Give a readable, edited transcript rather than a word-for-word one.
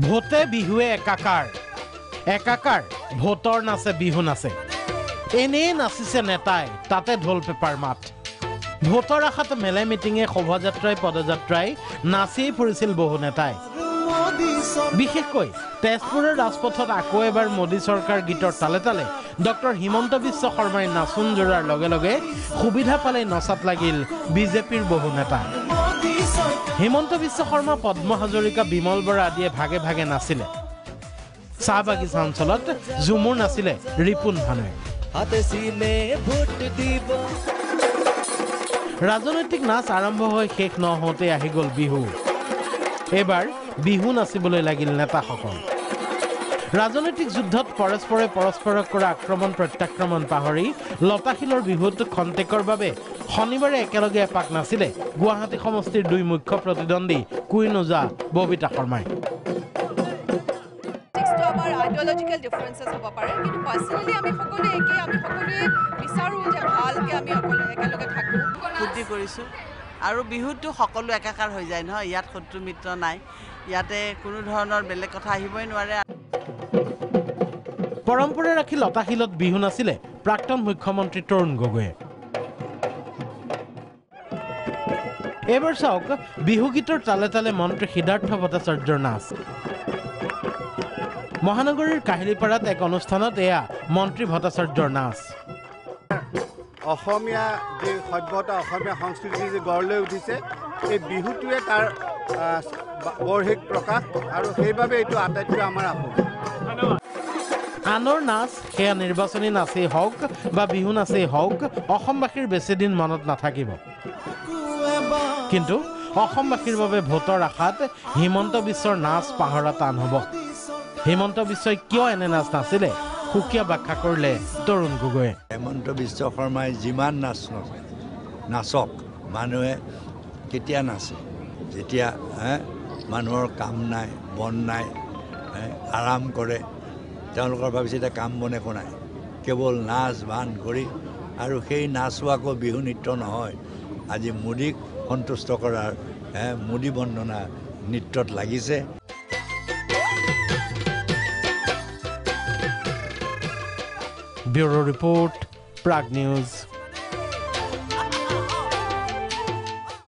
ভোটে বিহুৱে একাকাৰ ভোটৰ নাচে বিহু নাচে এনেই নাচিছে নেতাই তাতে ঢোল পেপাৰ মাত ভোটৰ আশাত মেলে মিটিঙে শোভাযাত্ৰাই পদযাত্ৰাই নাচি ফুৰিছিল বহু নেতাই বিশেষকৈ তেজপুৰৰ ৰাজপথত আকৌ এবাৰ মোদী চৰকাৰ গীতৰ তালে তালে ডক্টৰ হিমন্ত বিশ্ব শৰ্মাই নাচোন জোৰাৰ লগে লগে সুবিধা পালে নচাত লাগিল বিজেপিৰ বহু নেতা হিমন্ত বিশ্ব শৰ্মা পদ্ম হাজৰিকা বিমল বৰা আদিয়ে ভাগে ভাগে নাছিলে চাহ বাগিচা অঞ্চলত ঝুমুৰ নাছিলে ৰিপুন ভানুৱে ৰাজনৈতিক নাচ আৰম্ভ হৈ শেষ নহওঁতে আহি গ'ল বিহু এবাৰ বিহু নাচিবলৈ লাগিল নেতাসকল ৰাজনৈতিক যুদ্ধত পৰস্পৰে পৰস্পৰক কৰা আক্ৰমণ প্ৰত্যাক্ৰমণ পাহৰি লতাশিলৰ বিহুত খন্তেকৰ বাবে শনিবাৰে একেলগে এপাক নাছিলে গুৱাহাটী সমষ্টিৰ দুই মুখ্য প্ৰতিদ্বন্দ্বী কুইন ওজা ববিতা শৰ্মাই আইডিঅলজিক্যাল ডিফাৰেন্সেস হ'ব পাৰে কিন্তু পাৰ্সোনালি আমি সকলোৱে একে আমি সকলোৱে বিচাৰো যে ভালকে আমি সকলোৱে একেলগে থাকো ফূৰ্তি কৰিছো আৰু বিহুটো সকলো একাকাৰ হৈ যায় নহয় ইয়াত শত্ৰু মিত্ৰ নাই ইয়াতে কোনো ধৰণৰ বেলেগ কথা আহিবই নোৱাৰে পৰম্পৰা ৰাখি লতাশিলত বিহু নাছিলে প্ৰাক্তন মুখ্যমন্ত্ৰী তৰুণ গগৈয়ে এবাৰ চাওক বিহু গীতৰ তালে তালে মন্ত্ৰী সিদ্ধাৰ্থ ভট্টাচাৰ্যৰ নাচ মহানগৰীৰ কাহিলীপাৰাত এক অনুষ্ঠানত এয়া মন্ত্ৰী ভট্টাচাৰ্যৰ নাচ অসমীয়া যে সভ্যতা অসমীয়া সংস্কৃতি যে গঢ় লৈ উঠিছে এই বিহুটোৱে তাৰ বৰ্হিক প্ৰকাশ আৰু সেইবাবে এইটো আটাইতকৈ আমাৰ আপোন আনৰ নাচ সেয়া নিৰ্বাচনী নাচেই হওক বা বিহু নাচেই হওক অসমবাসীৰ বেছিদিন মনত নাথাকিব কিন্তু অসমবাসীৰ বাবে ভোটৰ আশাত হিমন্ত বিশ্বৰ নাচ পাহৰা টান হ'ব হিমন্ত বিশ্বই কিয় এনে নাচ নাছিলে সুকীয়া ব্যাখ্যা কৰিলে তৰুণ গগৈয়ে হিমন্ত বিশ্ব শৰ্মাই যিমান নাচক মানুহে কেতিয়া নাচে যেতিয়া মানুহৰ কাম নাই বন নাই আৰাম কৰে তেওঁলোকৰ ভাবিছে এতিয়া কাম বন একো নাই কেৱল নাচ বান কৰি আৰু সেই নাচোৱাকো বিহু নৃত্য নহয় আজি মোদীক সন্তুষ্ট কৰাৰ মোদী বন্দনা নৃত্যত লাগিছে ব্যুৰো ৰিপোৰ্ট প্ৰাগ নিউজ